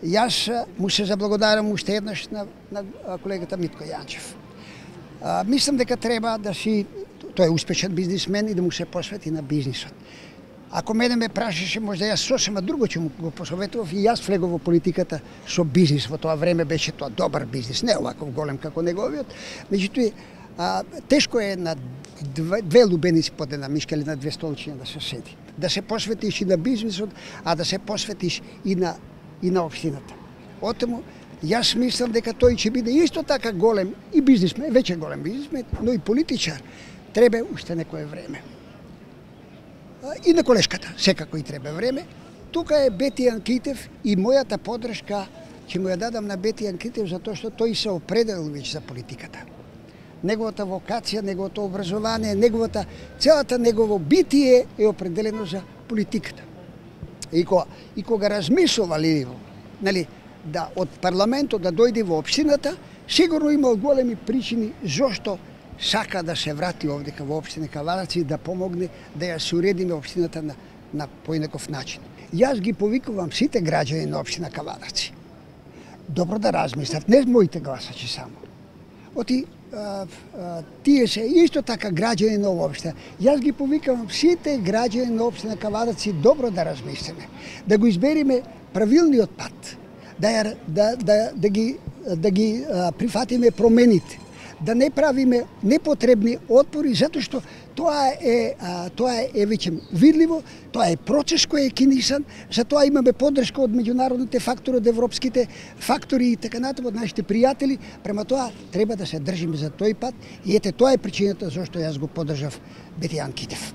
Јас му се заблагодарам уште еднаш на колегата Митко Јанчев. Мислам дека треба да си, тој е успешен бизнисмен и да му се посвети на бизнисот. Ако мене ме прашаше, можда јас сосема друго ќе му го посоветував и јас влегов во политиката со бизнис. Во тоа време беше тоа добар бизнис, не оваков голем како неговиот. Меѓутоа, тешко е на две лубеници под една мишка или на две столчиња да се седи. Да се посветиш и на бизнисот, а да се посветиш и на општината. Отему, јас мислам дека тој ќе биде исто така голем и бизнисмен, веќе голем бизнисмен, но и политичар. Треба уште некое време. И на колешката, секако и треба време. Тука е Бети Анкитев и мојата подршка ќе му ја дадам на Бети Анкитев затоа што тој се определил веќе за политиката. Неговата вокација, неговото образование, целата негово битие е определено за политиката. И кога размислува нели, да од парламентот да дојде во општината, сигурно имал големи причини зошто сака да се врати овдека во општина Кавадарци и да помогне да ја се уредиме општината на поинаков начин. Јас ги повикувам сите граѓани на општина Кавадарци. Добро да размислат, не моите гласачи само. Тие се исто така граѓани на оваа општина. Јас ги повикувам сите граѓани на општина Кавадарци добро да размислиме, да го избериме правилниот пат, да ги прифатиме промените, да не правиме непотребни отпори, затоа што тоа е веќе видливо, тоа е процес кој е кинисан, затоа имаме поддршка од меѓународните фактори, од европските фактори и така натаму, од нашите пријатели, према тоа треба да се држиме за тој пат и ете тоа е причината зашто јас го поддржав Бети Анкитев.